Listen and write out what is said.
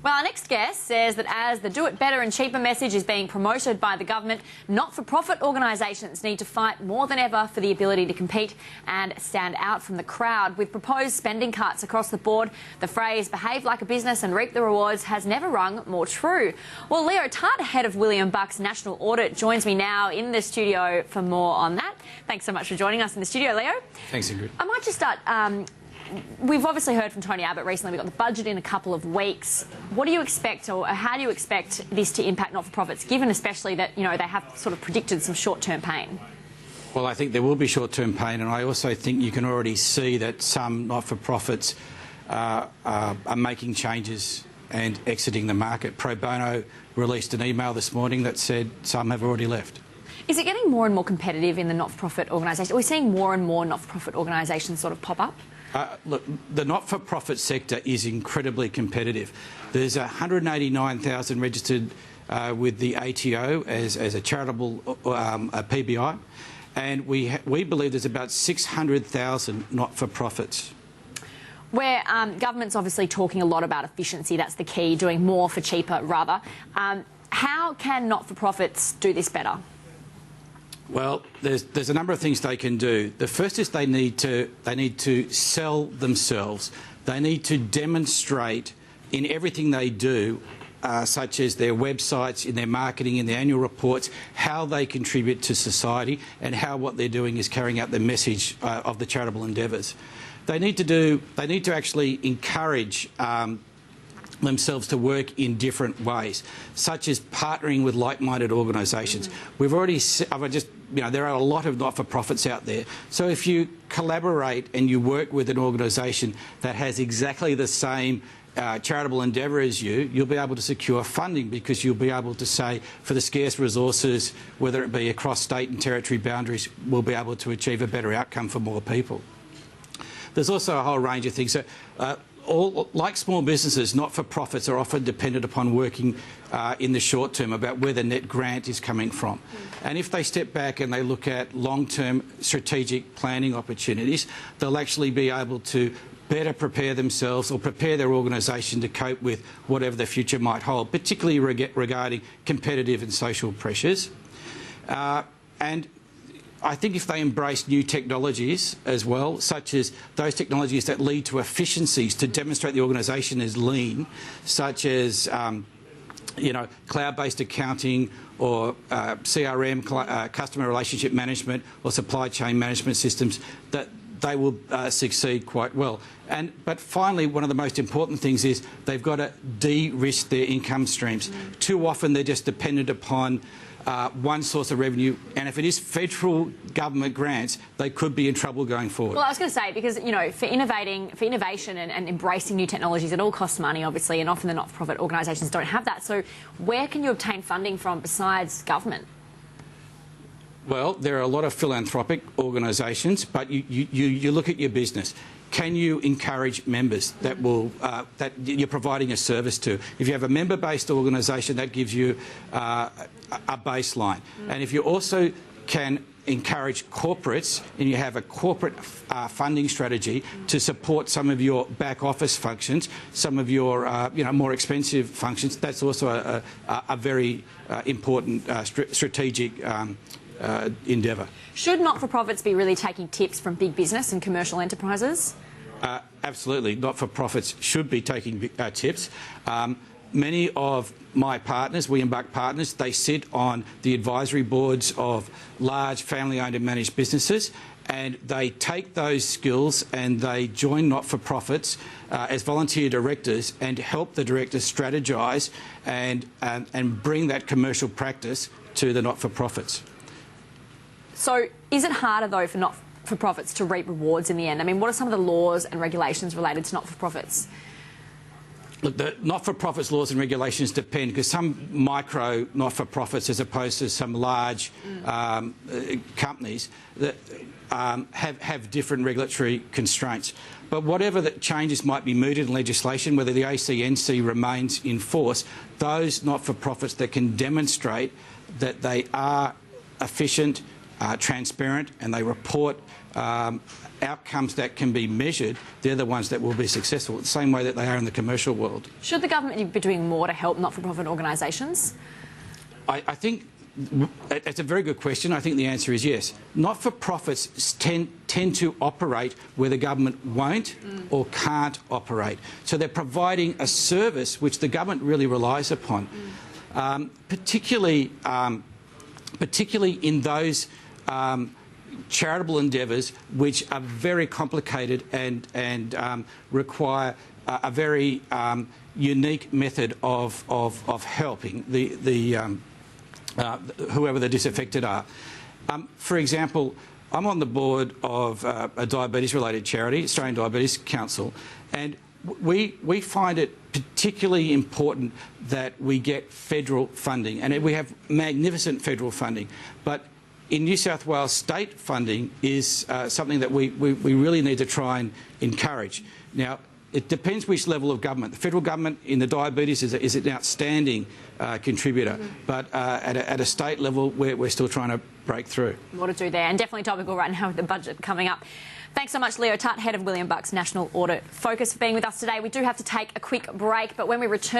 Well, our next guest says that as the do it better and cheaper message is being promoted by the government, not-for-profit organisations need to fight more than ever for the ability to compete and stand out from the crowd. With proposed spending cuts across the board, the phrase behave like a business and reap the rewards has never rung more true. Well, Leo Tutt, head of William Buck's National Audit, joins me now in the studio for more on that. Thanks so much for joining us in the studio, Leo. Thanks, Ingrid. I might just start... We've obviously heard from Tony Abbott recently. We've got the budget in a couple of weeks. What do you expect, or how do you expect this to impact not-for-profits, given especially that, you know, they have sort of predicted some short-term pain? Well, I think there will be short-term pain, and I also think you can already see that some not-for-profits are making changes and exiting the market. Pro Bono released an email this morning that said some have already left. Is it getting more and more competitive in the not-for-profit organisation? Are we seeing more and more not-for-profit organisations sort of pop up? Look, the not-for-profit sector is incredibly competitive. There's 189,000 registered with the ATO as a charitable PBI, and we believe there's about 600,000 not-for-profits. Where government's obviously talking a lot about efficiency, that's the key, doing more for cheaper rather. How can not-for-profits do this better? Well, there's a number of things they can do. The first is they need to sell themselves. They need to demonstrate in everything they do, such as their websites, in their marketing, in their annual reports, how they contribute to society and how what they're doing is carrying out the message of the charitable endeavours. They need to actually encourage themselves to work in different ways, such as partnering with like-minded organisations. We've already, there are a lot of not-for-profits out there. So if you collaborate and you work with an organisation that has exactly the same charitable endeavour as you, you'll be able to secure funding because you'll be able to say, for the scarce resources, whether it be across state and territory boundaries, we'll be able to achieve a better outcome for more people. There's also a whole range of things. So, like small businesses, not-for-profits are often dependent upon working in the short term about where the net grant is coming from. And if they step back and they look at long-term strategic planning opportunities, they'll actually be able to better prepare themselves or prepare their organisation to cope with whatever the future might hold, particularly regarding competitive and social pressures. And I think if they embrace new technologies as well, such as those technologies that lead to efficiencies to demonstrate the organisation is lean, such as cloud-based accounting or CRM, customer relationship management, or supply chain management systems, that they will succeed quite well. But finally, one of the most important things is they've got to de-risk their income streams. Too often they're just dependent upon one source of revenue, and if it is federal government grants, they could be in trouble going forward. Well, I was going to say, because, you know, for innovation and embracing new technologies, it all costs money, obviously, and often the not-for-profit organisations don't have that. So where can you obtain funding from besides government? Well, there are a lot of philanthropic organisations, but you look at your business. Can you encourage members that you're providing a service to? If you have a member-based organisation, that gives you a baseline. And if you also can encourage corporates and you have a corporate funding strategy to support some of your back office functions, some of your more expensive functions, that's also a very important strategic endeavour. Should not-for-profits be really taking tips from big business and commercial enterprises? Absolutely. Not-for-profits should be taking tips. Many of my partners, William Buck partners, they sit on the advisory boards of large family-owned and managed businesses, and they take those skills and they join not-for-profits as volunteer directors and help the directors strategise and bring that commercial practice to the not-for-profits. So is it harder, though, for not-for-profits to reap rewards in the end? I mean, what are some of the laws and regulations related to not-for-profits? Look, the not-for-profits laws and regulations depend, because some micro not-for-profits, as opposed to some large companies, that have different regulatory constraints. But whatever the changes might be mooted in legislation, whether the ACNC remains in force, those not-for-profits that can demonstrate that they are efficient, transparent, and they report outcomes that can be measured, they're the ones that will be successful, the same way that they are in the commercial world. Should the government be doing more to help not-for-profit organisations? I think it's a very good question. I think the answer is yes. Not-for-profits tend to operate where the government won't or can't operate. So they're providing a service which the government really relies upon, particularly in those charitable endeavours which are very complicated and require a very unique method of helping whoever the disaffected are. For example, I'm on the board of a diabetes-related charity, Australian Diabetes Council, and we find it particularly important that we get federal funding, and we have magnificent federal funding. But in New South Wales, state funding is something that we really need to try and encourage. Now, it depends which level of government. The federal government in the diabetes is an outstanding contributor, but at a state level, we're still trying to break through. More to do there, and definitely topical right now with the budget coming up. Thanks so much, Leo Tutt, Head of William Buck's National Audit Focus, for being with us today. We do have to take a quick break, but when we return,